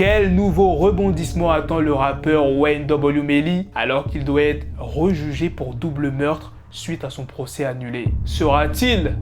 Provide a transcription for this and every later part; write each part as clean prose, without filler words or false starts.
Quel nouveau rebondissement attend le rappeur Wayne W. Melly alors qu'il doit être rejugé pour double meurtre suite à son procès annulé? Sera-t-il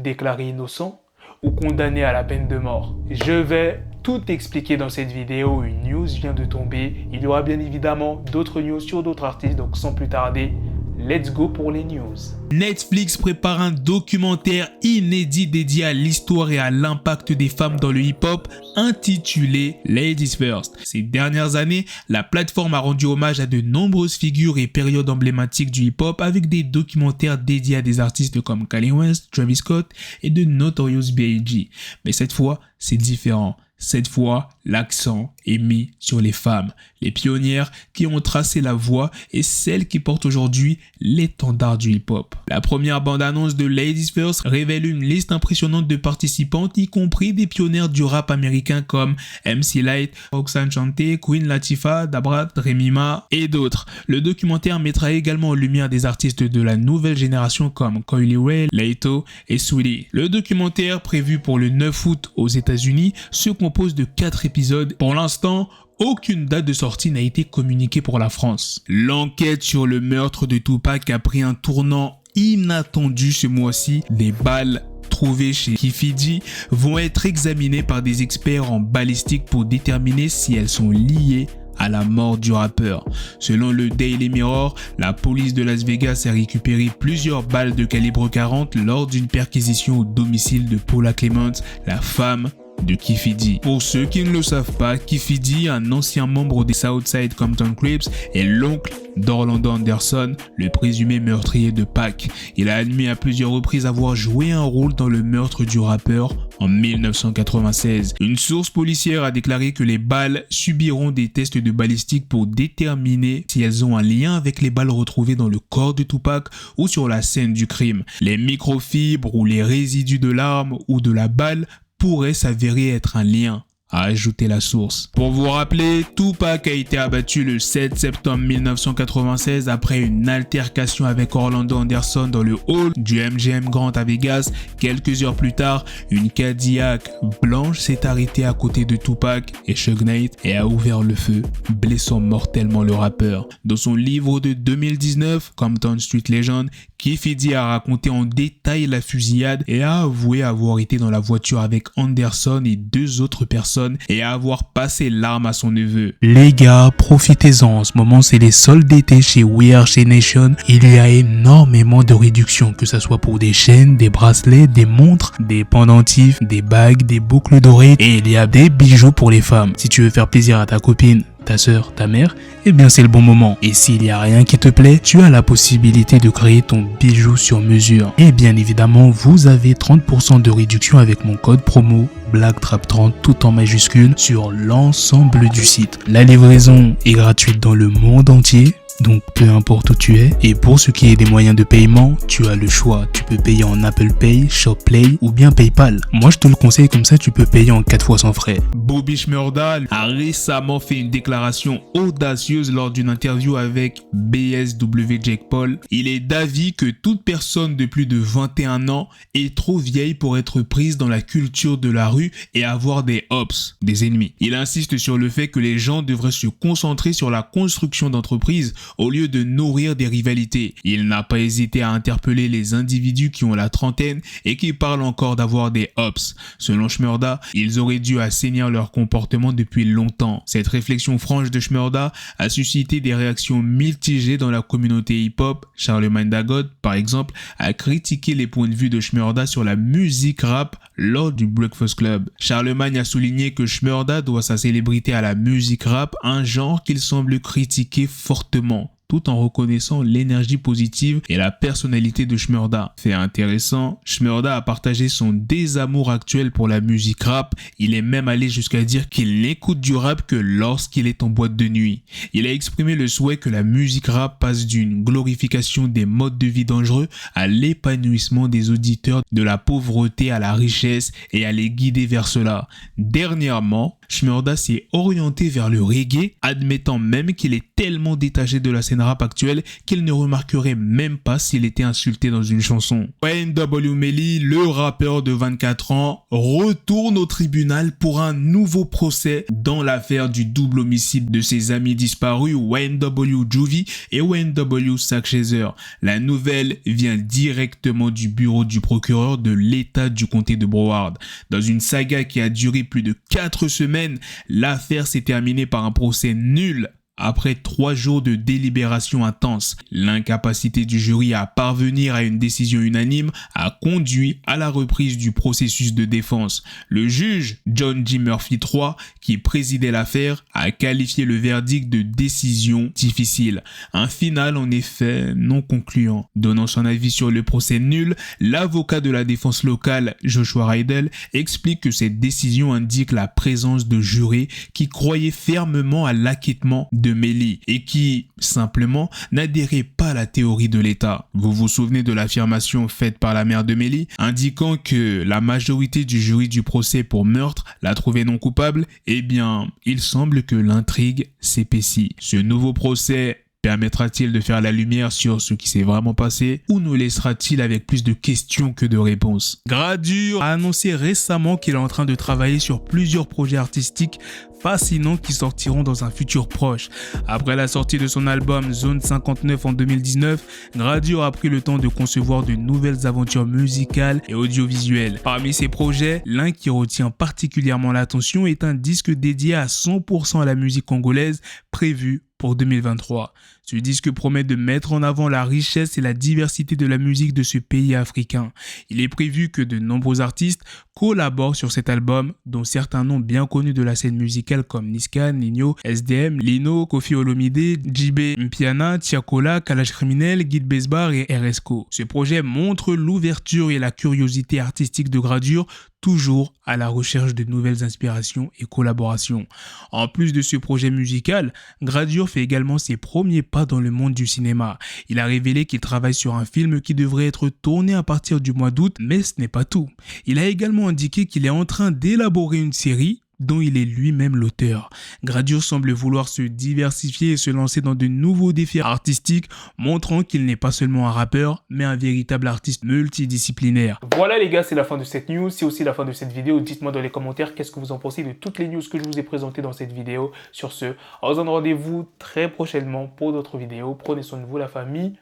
déclaré innocent ou condamné à la peine de mort? Je vais tout expliquer dans cette vidéo. Une news vient de tomber. Il y aura bien évidemment d'autres news sur d'autres artistes, donc sans plus tarder, let's go pour les news. Netflix prépare un documentaire inédit dédié à l'histoire et à l'impact des femmes dans le hip-hop intitulé Ladies First. Ces dernières années, la plateforme a rendu hommage à de nombreuses figures et périodes emblématiques du hip-hop avec des documentaires dédiés à des artistes comme Kanye West, Travis Scott et de Notorious B.I.G. Mais cette fois, c'est différent. Cette fois, l'accent est mis sur les femmes, les pionnières qui ont tracé la voie et celles qui portent aujourd'hui l'étendard du hip-hop. La première bande-annonce de Ladies First révèle une liste impressionnante de participantes, y compris des pionnières du rap américain comme MC Lyte, Roxanne Shante, Queen Latifah, Dabra, Remy Ma et d'autres. Le documentaire mettra également en lumière des artistes de la nouvelle génération comme Coi Leray, Lato et Saweetie. Le documentaire, prévu pour le 9 août aux États-Unis, se compose de 4 épisodes. Pour l'instant, aucune date de sortie n'a été communiquée pour la France. L'enquête sur le meurtre de Tupac a pris un tournant inattendu ce mois-ci. Des balles trouvées chez Keffe D vont être examinées par des experts en balistique pour déterminer si elles sont liées à la mort du rappeur. Selon le Daily Mirror, la police de Las Vegas a récupéré plusieurs balles de calibre 40 lors d'une perquisition au domicile de Paula Clements, la femme de Keffe D. Pour ceux qui ne le savent pas, Keffe D, un ancien membre des Southside Compton Crips, est l'oncle d'Orlando Anderson, le présumé meurtrier de Pac. Il a admis à plusieurs reprises avoir joué un rôle dans le meurtre du rappeur en 1996. Une source policière a déclaré que les balles subiront des tests de balistique pour déterminer si elles ont un lien avec les balles retrouvées dans le corps de Tupac ou sur la scène du crime. Les microfibres ou les résidus de l'arme ou de la balle pourrait s'avérer être un lien, a ajouté la source. Pour vous rappeler, Tupac a été abattu le 7 septembre 1996 après une altercation avec Orlando Anderson dans le hall du MGM Grand à Vegas. Quelques heures plus tard, une Cadillac blanche s'est arrêtée à côté de Tupac et Suge Knight et a ouvert le feu, blessant mortellement le rappeur. Dans son livre de 2019, Compton Street Legend, Keffe D a raconté en détail la fusillade et a avoué avoir été dans la voiture avec Anderson et 2 autres personnes et à avoir passé l'arme à son neveu. Les gars, profitez-en, en ce moment c'est les soldes d'été chez We Are Chain Nation. Il y a énormément de réductions, que ce soit pour des chaînes, des bracelets, des montres, des pendentifs, des bagues, des boucles d'oreilles et il y a des bijoux pour les femmes. Si tu veux faire plaisir à ta copine, ta sœur, ta mère, eh bien c'est le bon moment. Et s'il n'y a rien qui te plaît, tu as la possibilité de créer ton bijou sur mesure. Et bien évidemment, vous avez 30% de réduction avec mon code promo BLACKTRAP30 tout en majuscule sur l'ensemble du site. La livraison est gratuite dans le monde entier. Donc peu importe où tu es. Et pour ce qui est des moyens de paiement, tu as le choix. Tu peux payer en Apple Pay, ShopPay ou bien PayPal. Moi je te le conseille, comme ça tu peux payer en 4 fois sans frais. Bobby Shmurda a récemment fait une déclaration audacieuse lors d'une interview avec BSW Jake Paul. Il est d'avis que toute personne de plus de 21 ans est trop vieille pour être prise dans la culture de la rue et avoir des ops, des ennemis. Il insiste sur le fait que les gens devraient se concentrer sur la construction d'entreprises au lieu de nourrir des rivalités. Il n'a pas hésité à interpeller les individus qui ont la trentaine et qui parlent encore d'avoir des ops. Selon Shmurda, ils auraient dû assainir leur comportement depuis longtemps. Cette réflexion franche de Shmurda a suscité des réactions mitigées dans la communauté hip-hop. Charlemagne Da God, par exemple, a critiqué les points de vue de Shmurda sur la musique rap lors du Breakfast Club. Charlemagne a souligné que Shmurda doit sa célébrité à la musique rap, un genre qu'il semble critiquer fortement, tout en reconnaissant l'énergie positive et la personnalité de Shmurda. Fait intéressant, Shmurda a partagé son désamour actuel pour la musique rap. Il est même allé jusqu'à dire qu'il n'écoute du rap que lorsqu'il est en boîte de nuit. Il a exprimé le souhait que la musique rap passe d'une glorification des modes de vie dangereux à l'épanouissement des auditeurs, de la pauvreté à la richesse et à les guider vers cela. Dernièrement, Shmurda s'est orienté vers le reggae, admettant même qu'il est tellement détaché de la scène rap actuelle qu'il ne remarquerait même pas s'il était insulté dans une chanson. Wayne W. Melly, le rappeur de 24 ans, retourne au tribunal pour un nouveau procès dans l'affaire du double homicide de ses amis disparus Wayne W. Juvie et Wayne W. Sackchaser. La nouvelle vient directement du bureau du procureur de l'État du comté de Broward. Dans une saga qui a duré plus de 4 semaines, l'affaire s'est terminée par un procès nul. Après 3 jours de délibération intense, l'incapacité du jury à parvenir à une décision unanime a conduit à la reprise du processus de défense. Le juge, John G. Murphy III, qui présidait l'affaire, a qualifié le verdict de décision difficile. Un final en effet non concluant. Donnant son avis sur le procès nul, l'avocat de la défense locale, Joshua Rydell, explique que cette décision indique la présence de jurés qui croyaient fermement à l'acquittement de Melly et qui, simplement, n'adhérait pas à la théorie de l'État. Vous vous souvenez de l'affirmation faite par la mère de Melly, indiquant que la majorité du jury du procès pour meurtre l'a trouvé non coupable? Eh bien, il semble que l'intrigue s'épaissit. Ce nouveau procès permettra-t-il de faire la lumière sur ce qui s'est vraiment passé ou nous laissera-t-il avec plus de questions que de réponses? Gradure a annoncé récemment qu'il est en train de travailler sur plusieurs projets artistiques fascinants qui sortiront dans un futur proche. Après la sortie de son album Zone 59 en 2019, Gradure a pris le temps de concevoir de nouvelles aventures musicales et audiovisuelles. Parmi ces projets, l'un qui retient particulièrement l'attention est un disque dédié à 100% à la musique congolaise prévu pour 2023. Ce disque promet de mettre en avant la richesse et la diversité de la musique de ce pays africain. Il est prévu que de nombreux artistes collaborent sur cet album, dont certains noms bien connus de la scène musicale comme Niska, Nino, SDM, Lino, Koffi Olomide, JB Mpiana, Tiakola, Kalash Criminel, Guide Besbar et RSCO. Ce projet montre l'ouverture et la curiosité artistique de Gradure, toujours à la recherche de nouvelles inspirations et collaborations. En plus de ce projet musical, Gradure fait également ses premiers pas dans le monde du cinéma. Il a révélé qu'il travaille sur un film qui devrait être tourné à partir du mois d'août, mais ce n'est pas tout. Il a également indiqué qu'il est en train d'élaborer une série dont il est lui-même l'auteur. Gradure semble vouloir se diversifier et se lancer dans de nouveaux défis artistiques, montrant qu'il n'est pas seulement un rappeur, mais un véritable artiste multidisciplinaire. Voilà les gars, c'est la fin de cette news, c'est aussi la fin de cette vidéo. Dites-moi dans les commentaires qu'est-ce que vous en pensez de toutes les news que je vous ai présentées dans cette vidéo. Sur ce, on se donne rendez-vous très prochainement pour d'autres vidéos. Prenez soin de vous la famille.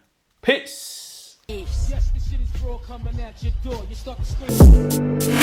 Peace! Yes, the shit is raw coming at your door. You start to scream.